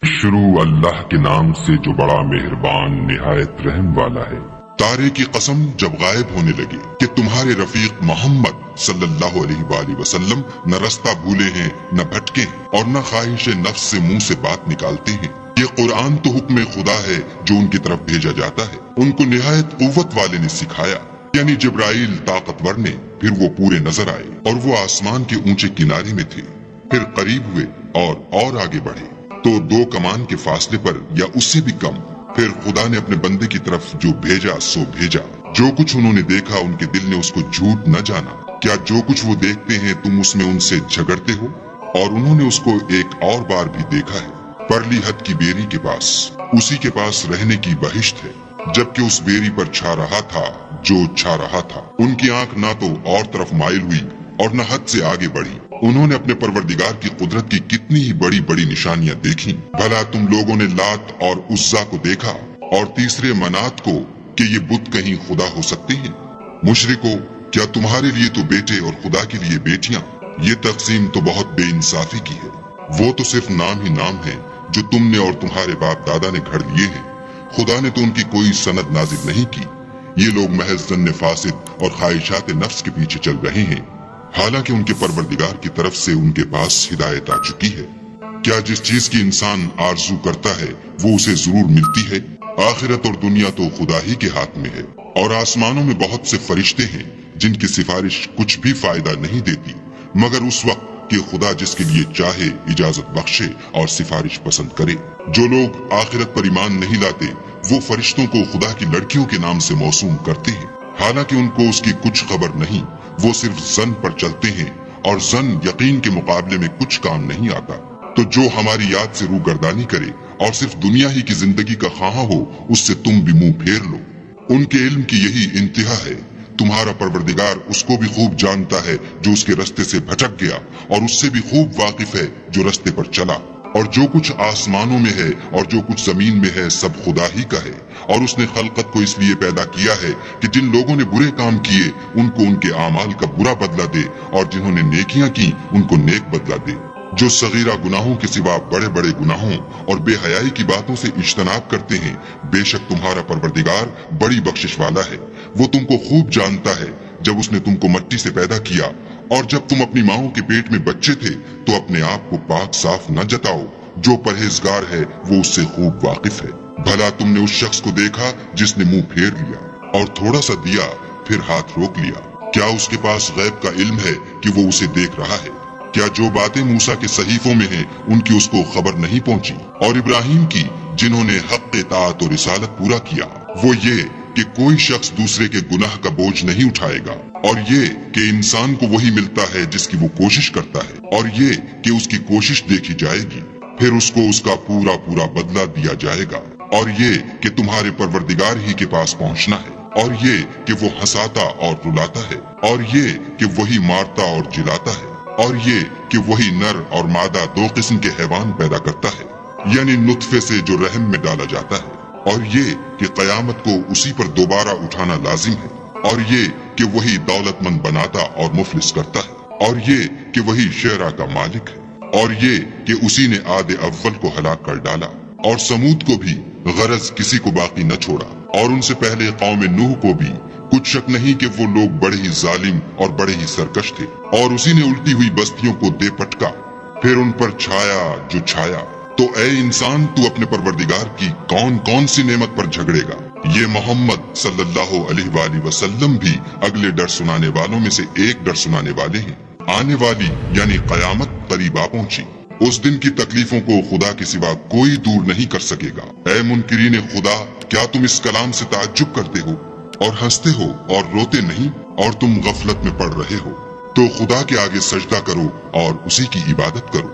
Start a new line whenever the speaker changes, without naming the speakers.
شروع اللہ کے نام سے جو بڑا مہربان نہایت رحم والا ہے۔
تارے کی قسم جب غائب ہونے لگے کہ تمہارے رفیق محمد صلی اللہ علیہ وآلہ وسلم نہ رستہ بھولے ہیں نہ بھٹکے اور نہ خواہش نفس سے منہ سے بات نکالتے ہیں۔ یہ قرآن تو حکم خدا ہے جو ان کی طرف بھیجا جاتا ہے۔ ان کو نہایت قوت والے نے سکھایا، یعنی جبرائیل طاقتور نے۔ پھر وہ پورے نظر آئے اور وہ آسمان کے اونچے کنارے میں تھے۔ پھر قریب ہوئے اور آگے بڑھے تو 2 کمان کے فاصلے پر یا اس سے بھی کم۔ پھر خدا نے اپنے بندے کی طرف جو بھیجا سو بھیجا۔ جو کچھ انہوں نے دیکھا ان کے دل نے اس کو جھوٹ نہ جانا۔ کیا جو کچھ وہ دیکھتے ہیں تم اس میں ان سے جھگڑتے ہو؟ اور انہوں نے اس کو ایک اور بار بھی دیکھا ہے، پرلی حد کی بیری کے پاس، اسی کے پاس رہنے کی بہشت ہے، جبکہ اس بیری پر چھا رہا تھا جو چھا رہا تھا۔ ان کی آنکھ نہ تو اور طرف مائل ہوئی اور نہ حد سے آگے بڑھی۔ انہوں نے اپنے پروردگار کی قدرت کی کتنی ہی بڑی بڑی نشانیاں دیکھیں۔ بھلا تم لوگوں نے لات اور عزا کو دیکھا اور تیسرے منات کو کہ یہ بت کہیں خدا ہو سکتے ہیں؟ مشرکو، کیا تمہارے لیے تو بیٹے اور خدا کے لیے بیٹیاں؟ یہ تقسیم تو بہت بے انصافی کی ہے۔ وہ تو صرف نام ہی نام ہے جو تم نے اور تمہارے باپ دادا نے گھڑ لیے ہیں۔ خدا نے تو ان کی کوئی سند نازل نہیں کی۔ یہ لوگ محض ظن فاسد اور خواہشات نفس کے پیچھے چل رہے ہیں، حالانکہ ان کے پروردگار کی طرف سے ان کے پاس ہدایت آ چکی ہے۔ کیا جس چیز کی انسان آرزو کرتا ہے وہ اسے ضرور ملتی ہے؟ آخرت اور دنیا تو خدا ہی کے ہاتھ میں ہے، اور آسمانوں میں بہت سے فرشتے ہیں جن کی سفارش کچھ بھی فائدہ نہیں دیتی مگر اس وقت کہ خدا جس کے لیے چاہے اجازت بخشے اور سفارش پسند کرے۔ جو لوگ آخرت پر ایمان نہیں لاتے وہ فرشتوں کو خدا کی لڑکیوں کے نام سے موسوم کرتے ہیں، حالانکہ ان کو اس کی کچھ خبر نہیں۔ وہ صرف ظن پر چلتے ہیں اور ظن یقین کے مقابلے میں کچھ کام نہیں آتا۔ تو جو ہماری یاد سے روگردانی کرے اور صرف دنیا ہی کی زندگی کا خواہاں ہو اس سے تم بھی منہ پھیر لو۔ ان کے علم کی یہی انتہا ہے۔ تمہارا پروردگار اس کو بھی خوب جانتا ہے جو اس کے رستے سے بھٹک گیا، اور اس سے بھی خوب واقف ہے جو رستے پر چلا۔ اور جو کچھ آسمانوں میں ہے اور جو کچھ زمین میں ہے سب خدا ہی کا ہے، اور اس نے خلقت کو اس لیے پیدا کیا ہے کہ جن لوگوں نے برے کام کیے ان کو ان کے اعمال کا برا بدلہ دے، اور جنہوں نے نیکیاں کی ان کو نیک بدلہ دے۔ جو صغیرہ گناہوں کے سوا بڑے بڑے گناہوں اور بے حیائی کی باتوں سے اجتناب کرتے ہیں، بے شک تمہارا پروردگار بڑی بخشش والا ہے۔ وہ تم کو خوب جانتا ہے۔ جب اس نے تم کو مٹی سے پیدا کیا اور جب تم اپنی ماؤں کے پیٹ میں بچے تھے تو اپنے آپ کو پاک صاف نہ جتاؤ۔ جو پرہیزگار ہے وہ اس سے خوب واقف ہے۔ بھلا تم نے اس شخص کو دیکھا جس نے منہ پھیر لیا اور تھوڑا سا دیا پھر ہاتھ روک لیا؟ کیا اس کے پاس غیب کا علم ہے کہ وہ اسے دیکھ رہا ہے؟ کیا جو باتیں موسیٰ کے صحیفوں میں ہیں ان کی اس کو خبر نہیں پہنچی؟ اور ابراہیم کی جنہوں نے حق اطاعت اور رسالت پورا کیا، وہ یہ کہ کوئی شخص دوسرے کے گناہ کا بوجھ نہیں اٹھائے گا، اور یہ کہ انسان کو وہی ملتا ہے جس کی وہ کوشش کرتا ہے، اور یہ کہ اس کی کوشش دیکھی جائے گی، پھر اس کو اس کا پورا پورا بدلہ دیا جائے گا، اور یہ کہ تمہارے پروردگار ہی کے پاس پہنچنا ہے، اور یہ کہ وہ ہنساتا اور رلاتا ہے، اور یہ کہ وہی مارتا اور جلاتا ہے، اور یہ کہ وہی نر اور مادہ 2 قسم کے حیوان پیدا کرتا ہے، یعنی نطفے سے جو رحم میں ڈالا جاتا ہے، اور یہ کہ قیامت کو اسی پر دوبارہ اٹھانا لازم ہے، اور یہ کہ وہی دولت مند بناتا اور مفلس کرتا ہے، اور یہ کہ وہی شعرا کا مالک ہے، اور یہ کہ اسی نے عاد اول کو ہلاک کر ڈالا، اور سمود کو بھی غرض کسی کو باقی نہ چھوڑا، اور ان سے پہلے قوم نوح کو بھی۔ کچھ شک نہیں کہ وہ لوگ بڑے ہی ظالم اور بڑے ہی سرکش تھے، اور اسی نے الٹی ہوئی بستیوں کو دے پٹکا، پھر ان پر چھایا جو چھایا۔ تو اے انسان، تو اپنے پروردگار کی کون کون سی نعمت پر جھگڑے گا؟ یہ محمد صلی اللہ علیہ وآلہ وسلم بھی اگلے ڈر سنانے والوں میں سے ایک ڈر سنانے والے ہیں۔ آنے والی یعنی قیامت قریب آ پہنچی۔ اس دن کی تکلیفوں کو خدا کے سوا کوئی دور نہیں کر سکے گا۔ اے منکرین خدا، کیا تم اس کلام سے تعجب کرتے ہو اور ہنستے ہو اور روتے نہیں، اور تم غفلت میں پڑ رہے ہو؟ تو خدا کے آگے سجدہ کرو اور اسی کی عبادت کرو۔